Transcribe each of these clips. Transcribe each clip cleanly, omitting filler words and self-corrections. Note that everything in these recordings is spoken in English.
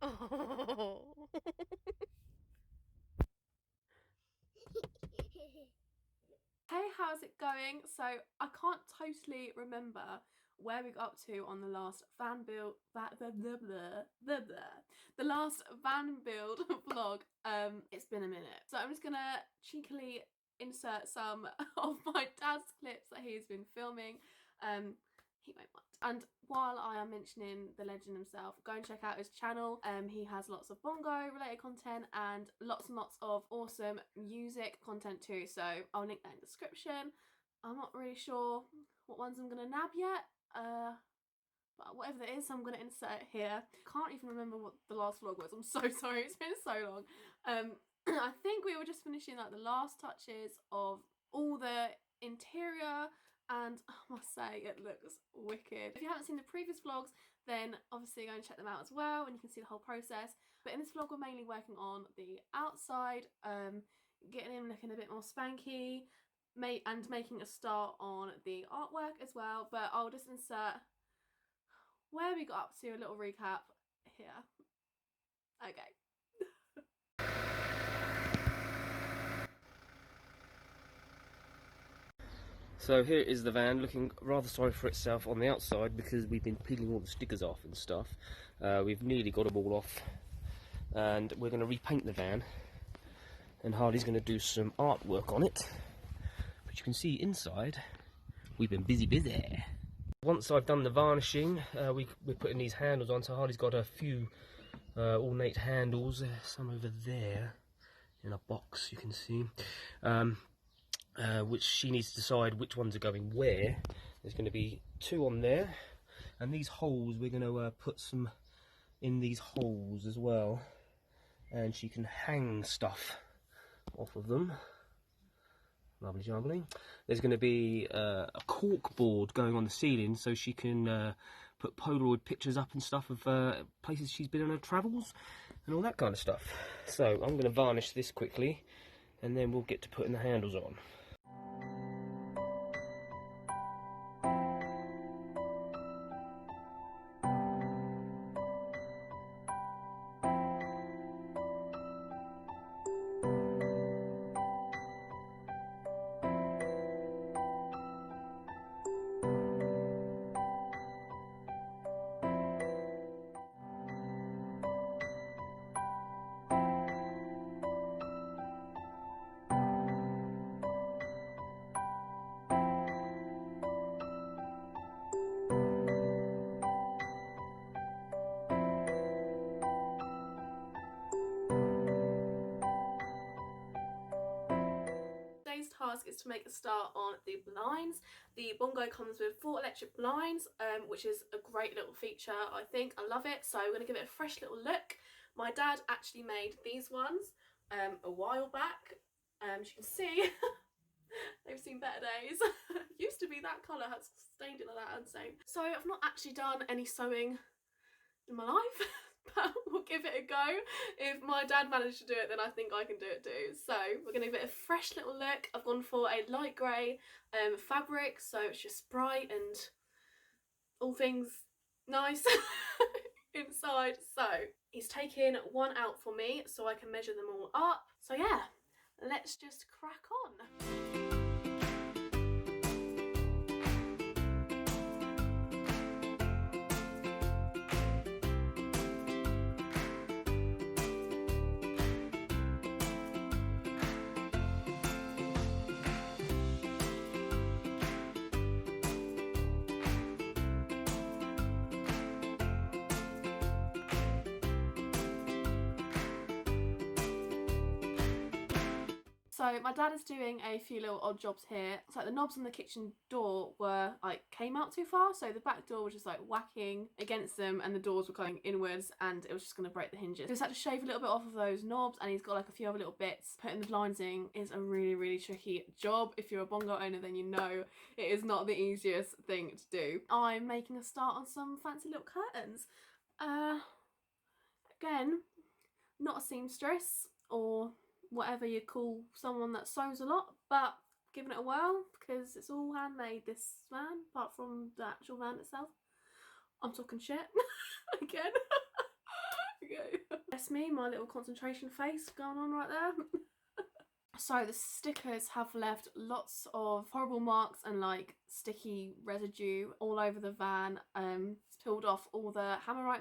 Oh. Hey, how's it going? So I can't totally remember where we got up to on the last van build the last van build vlog. It's been a minute, so I'm just gonna cheekily insert some of my dad's clips that he's been filming. He won't mind. And while I am mentioning the legend himself, go and check out his channel. He has lots of bongo related content and lots of awesome music content too, so I'll link that in the description. I'm not really sure what ones I'm gonna nab yet, but whatever it is, I'm gonna insert it here. Can't even remember what the last vlog was. I'm so sorry, it's been so long. I think we were just finishing like the last touches of all the interior, and I must say it looks wicked. If you haven't seen the previous vlogs, then obviously go and check them out as well, and you can see the whole process. But in this vlog we're mainly working on the outside, getting him looking a bit more spanky, and making a start on the artwork as well. But I'll just insert where we got up to, a little recap here. Okay. So here is the van, looking rather sorry for itself on the outside because we've been peeling all the stickers off and stuff. We've nearly got them all off, and we're going to repaint the van, and Harley's going to do some artwork on it. But you can see inside we've been busy. Once I've done the varnishing, we're putting these handles on. So Harley's got a few ornate handles, some over there in a box you can see. Which she needs to decide which ones are going where. There's going to be 2 on there, and these holes we're going to put some in these holes as well, and she can hang stuff off of them. Lovely jubbly. There's going to be a cork board going on the ceiling so she can put Polaroid pictures up and stuff of places she's been on her travels and all that kind of stuff. So I'm going to varnish this quickly, and then we'll get to putting the handles on. Task is to make a start on the blinds. The Bongo comes with 4 electric blinds, which is a great little feature. I think I love it, so we're going to give it a fresh little look. My dad actually made these ones a while back. As you can see, they've seen better days. Used to be that colour, has stained it like that, insane. So I've not actually done any sewing in my life, but we'll give it a go. If my dad managed to do it, then I think I can do it too. So we're going to give it a fresh little look. I've gone for a light grey fabric, so it's just bright and all things nice inside. So he's taken one out for me so I can measure them all up. So yeah, let's just crack on. So my dad is doing a few little odd jobs here. It's like the knobs on the kitchen door were like came out too far, so the back door was just like whacking against them and the doors were going inwards and it was just going to break the hinges. So he's had to shave a little bit off of those knobs, and he's got like a few other little bits. Putting the blinds in is a really tricky job. If you're a Bongo owner, then you know it is not the easiest thing to do. I'm making a start on some fancy little curtains. Again, not a seamstress or whatever you call someone that sews a lot, but giving it a whirl because it's all handmade, this van, apart from the actual van itself. I'm talking shit again. Okay. That's me, my little concentration face going on right there. So the stickers have left lots of horrible marks and like sticky residue all over the van. It's peeled off all the hammerite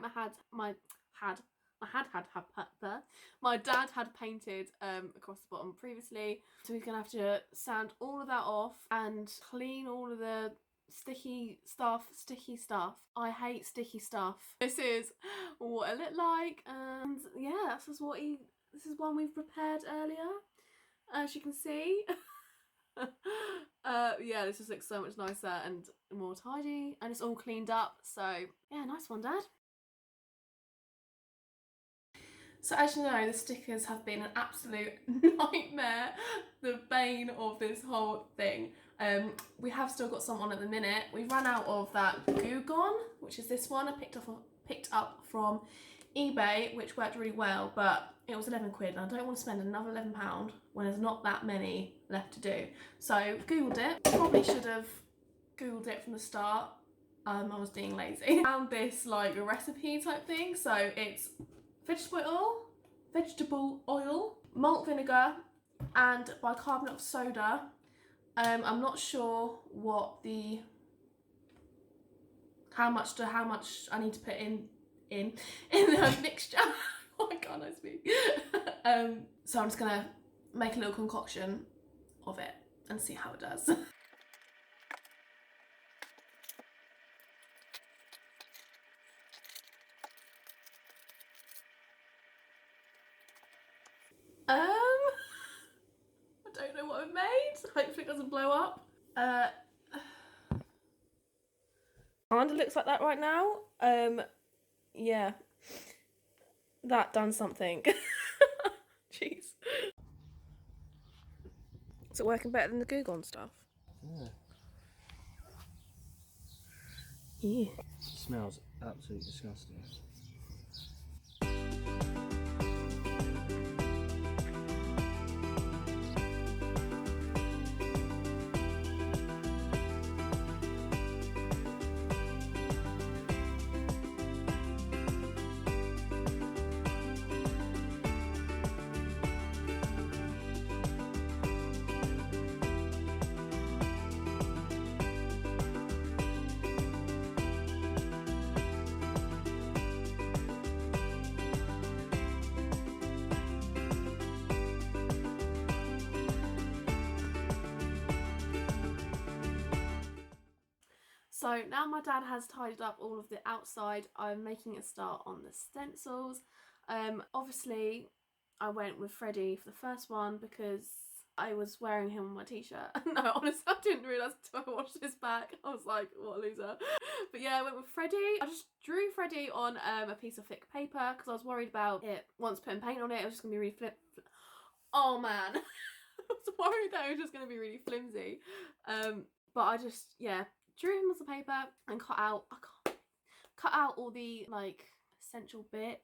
my dad had painted across the bottom previously. So he's gonna have to sand all of that off and clean all of the sticky stuff. I hate sticky stuff. This is what it looked like, and yeah, this is one we've prepared earlier, as you can see. Yeah, this just looks so much nicer and more tidy, and it's all cleaned up, so yeah, nice one, Dad. So as you know, the stickers have been an absolute nightmare, the bane of this whole thing. We have still got some on at the minute. We've run out of that Goo Gone, which is this one I picked up from eBay, which worked really well, but it was 11 quid and I don't want to spend another £11 when there's not that many left to do. So Googled it. Probably should have Googled it from the start. I was being lazy. Found this like a recipe type thing. So it's vegetable oil, malt vinegar and bicarbonate of soda. I'm not sure what how much I need to put in the mixture. Why can't I speak? So I'm just gonna make a little concoction of it and see how it does. I don't know what I've made. Hopefully it doesn't blow up. Kinda looks like that right now. Yeah. That done something. Jeez. Is it working better than the Goo Gone stuff? Yeah. Yeah. It smells absolutely disgusting. So now my dad has tidied up all of the outside, I'm making a start on the stencils. Obviously I went with Freddie for the first one because I was wearing him on my t-shirt. No, honestly, I didn't realise until I watched his back. I was like, what a loser. But yeah, I went with Freddie. I just drew Freddie on a piece of thick paper because I was worried about it. Once putting paint on it, it was just going to be really oh man. I was worried that it was just going to be really flimsy. But I just, yeah, drew him on the paper and cut out all the like essential bits.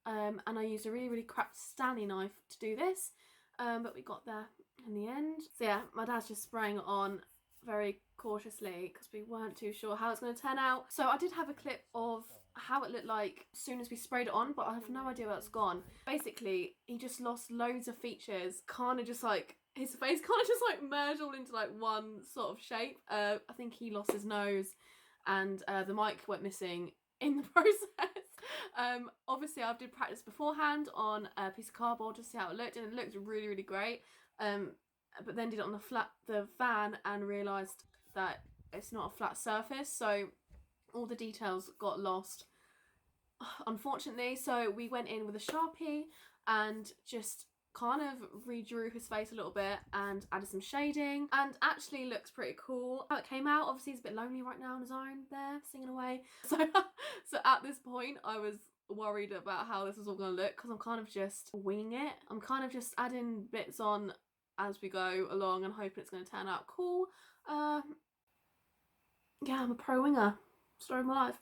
And I used a really crap Stanley knife to do this. But we got there in the end. So yeah, my dad's just spraying it on very cautiously because we weren't too sure how it's going to turn out. So I did have a clip of how it looked like as soon as we sprayed it on, but I have no idea where it's gone. Basically, he just lost loads of features, kind of just like, his face kind of just like merged all into like one sort of shape. I think he lost his nose and the mic went missing in the process. Obviously I did practice beforehand on a piece of cardboard to see how it looked, and it looked really great. But then did it on the van and realised that it's not a flat surface, so all the details got lost, unfortunately. So we went in with a Sharpie and just kind of redrew his face a little bit and added some shading, and actually looks pretty cool how it came out. Obviously he's a bit lonely right now on his own there singing away, so at this point I was worried about how this was all going to look because I'm kind of just winging it. I'm kind of just adding bits on as we go along and hoping it's going to turn out cool. Yeah, I'm a pro winger. Story of my life.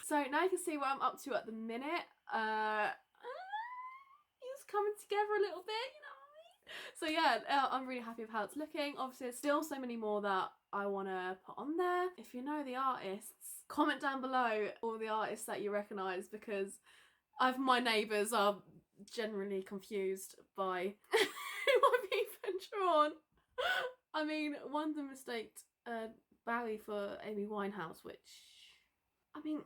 So now you can see what I'm up to at the minute. It's coming together a little bit, you know what I mean? So yeah, I'm really happy with how it's looking. Obviously, there's still so many more that I want to put on there. If you know the artists, comment down below all the artists that you recognise, because my neighbours are generally confused by who I've even drawn. I mean, one of them mistaked Barry for Amy Winehouse, which, I mean,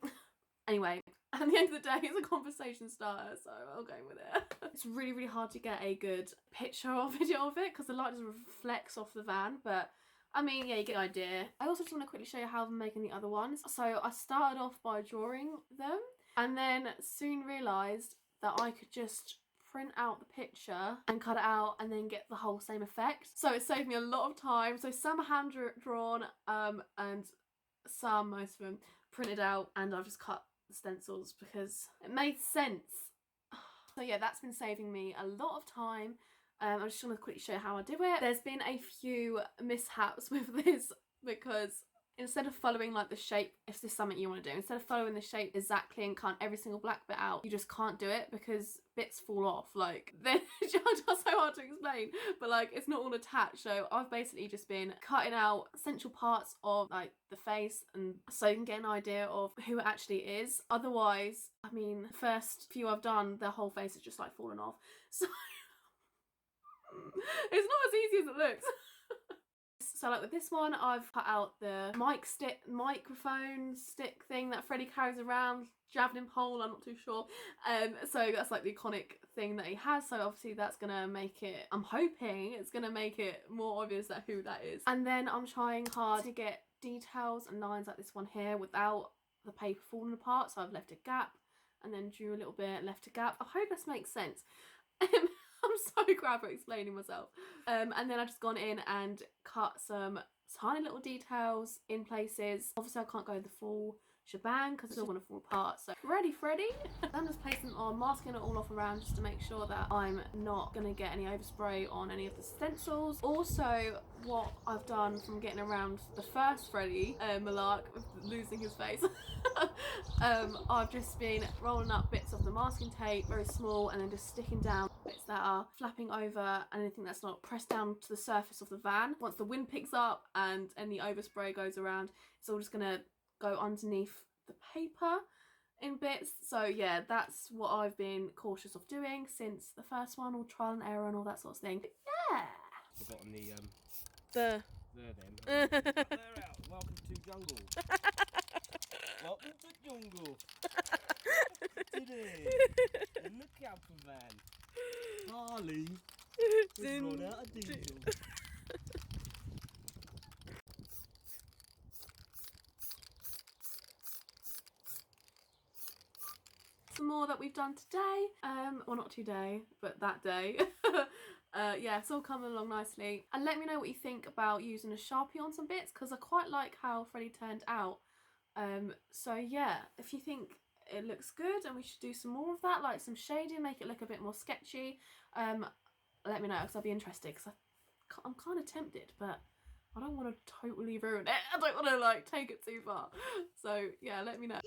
anyway, at the end of the day, it's a conversation starter, so I'll go with it. It's really, really hard to get a good picture or video of it because the light just reflects off the van, but I mean, yeah, you get the idea. I also just want to quickly show you how I'm making the other ones. So I started off by drawing them and then soon realised that I could just print out the picture and cut it out and then get the whole same effect. So it saved me a lot of time. So some are hand drawn and some, most of them, printed out, and I've just cut the stencils because it made sense. So yeah, that's been saving me a lot of time. I'm just going to quickly show you how I do it. There's been a few mishaps with this because instead of following like the shape, if this is something you want to do, instead of following the shape exactly and cut every single black bit out, you just can't do it because bits fall off. Like, they're just so hard to explain, but like it's not all attached. So I've basically just been cutting out essential parts of like the face, and so you can get an idea of who it actually is. Otherwise, I mean, the first few I've done, the whole face is just like falling off. So it's not as easy as it looks. So like with this one, I've cut out the microphone stick thing that Freddie carries around, javelin pole, I'm not too sure. So that's like the iconic thing that he has, so obviously that's gonna make it, I'm hoping it's gonna make it more obvious that who that is. And then I'm trying hard to get details and lines like this one here without the paper falling apart, so I've left a gap and then drew a little bit, left a gap. I hope this makes sense. I'm so crap at explaining myself. And then I've just gone in and cut some tiny little details in places. Obviously I can't go the full shebang because it's all going to fall apart. So ready, Freddy? I'm just placing them on, masking it all off around just to make sure that I'm not going to get any overspray on any of the stencils. Also, what I've done from getting around the first Freddy Malark of losing his face, I've just been rolling up bits of the masking tape, very small, and then just sticking down bits that are flapping over and anything that's not pressed down to the surface of the van. Once the wind picks up and any overspray goes around, it's all just going to go underneath the paper in bits. So yeah, that's what I've been cautious of doing since the first one, all trial and error and all that sort of thing. But yeah. Forgotten the There then. They're out. Welcome to jungle. Welcome to jungle. Today in the campervan, Harley has run out of diesel. Some more that we've done today, well not today, but that day. Yeah, it's all coming along nicely. And let me know what you think about using a Sharpie on some bits, because I quite like how Freddy turned out. So yeah, if you think it looks good and we should do some more of that, like some shading, make it look a bit more sketchy, let me know, because I'll be interested, because I'm kind of tempted, but I don't want to totally ruin it. I don't want to like take it too far. So yeah, let me know.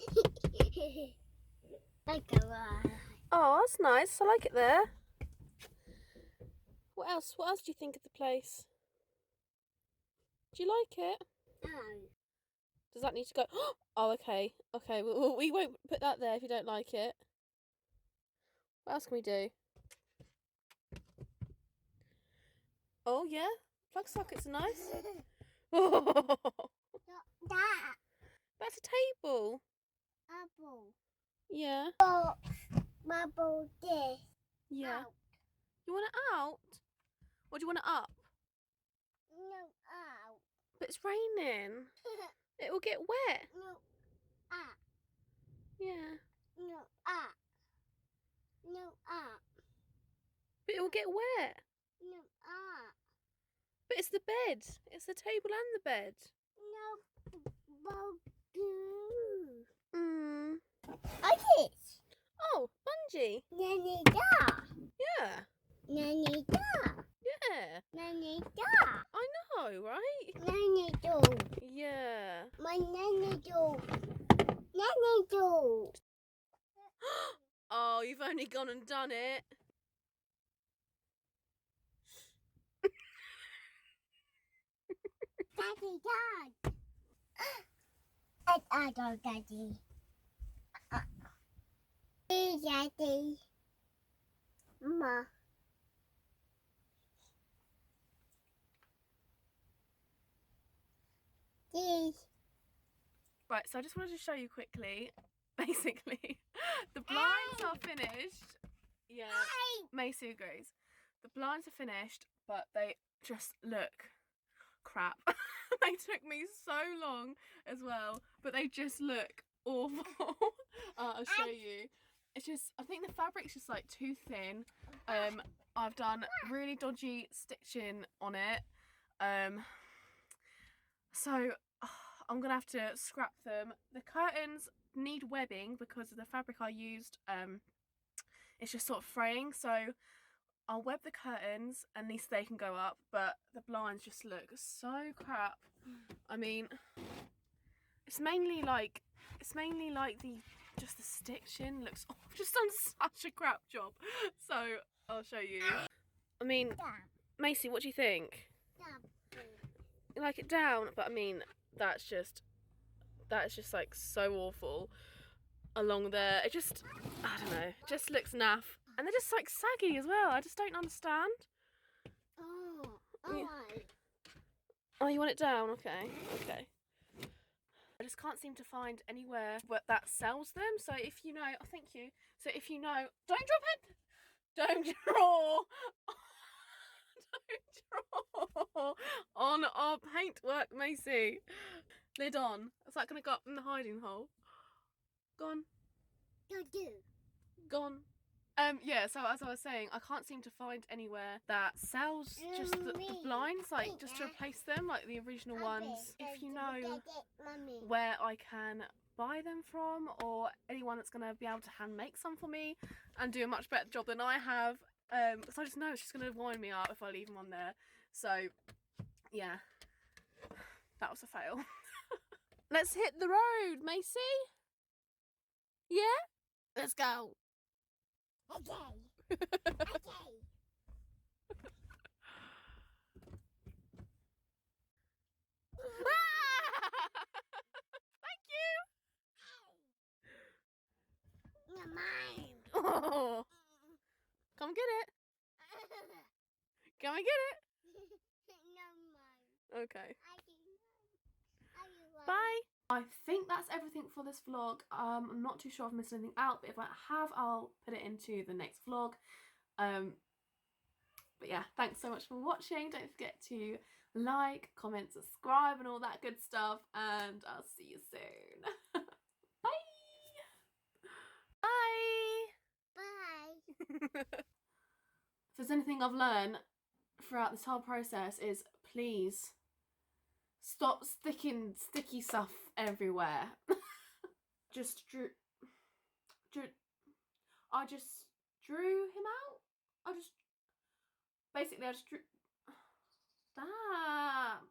Oh, that's nice. I like it there. What else? What else do you think of the place? Do you like it? No. Does that need to go? Oh, okay. Okay, we won't put that there if you don't like it. What else can we do? Oh, yeah. Plug sockets are nice. That That's a table. apple. Yeah. Bubble this. Yeah. Out. You want it out? Or do you want it up? No, out. But it's raining. It will get wet. No, up. Yeah. No, up. No, up. But it will get wet. No, up. But it's the bed. It's the table and the bed. No, bubble. Like it. Oh, bungee. Nanny da. Yeah. Nanny da. Yeah. Nanny da. I know, right? Nanny do. Yeah. My nanny do. Nanny do. Oh, you've only gone and done it. Daddy, Dad. I don't, Daddy. Hey, Daddy. Mama. Please. Right, so I just wanted to show you quickly, basically, the blinds are finished. Yeah, Macy agrees. The blinds are finished, but they just look crap. They took me so long as well, but they just look awful. I'll show you. It's just, I think the fabric's just like too thin. I've done really dodgy stitching on it. So I'm gonna have to scrap them. The curtains need webbing because of the fabric I used. It's just sort of fraying, so I'll web the curtains and at least they can go up, but the blinds just look so crap. I mean, it's mainly like the stitching looks, I've just done such a crap job. So I'll show you. I mean, Macy, what do you think? You like it down? But I mean, that's just like so awful along there. It just, I don't know, it just looks naff. And they're just like saggy as well. I just don't understand. Oh, Yeah. alright. Oh, you want it down? Okay, okay. I just can't seem to find anywhere that sells them. So if you know, oh, thank you. So if you know, don't drop it. Don't draw. Don't draw on our paintwork, Macy. Lid on. Is that going to go up in the hiding hole? Gone. Don't do. Gone. Yeah, so as I was saying, I can't seem to find anywhere that sells just the blinds, like just to replace them, like the original ones. If you know where I can buy them from, or anyone that's going to be able to hand make some for me and do a much better job than I have, because I just know it's just going to wind me up if I leave them on there. So, yeah, that was a fail. Let's hit the road, Macy. Yeah? Let's go. Okay. Okay. Thank you. You're mine. Oh, come get it. Come and get You're mine. it. Okay. I do. Bye. I think that's everything for this vlog. I'm not too sure if I missed anything out, but if I have, I'll put it into the next vlog. But yeah, thanks so much for watching. Don't forget to like, comment, subscribe and all that good stuff, and I'll see you soon. Bye. Bye. Bye. If there's anything I've learned throughout this whole process is please stop sticking sticky stuff everywhere. Just I just drew him out. I just drew. Stop.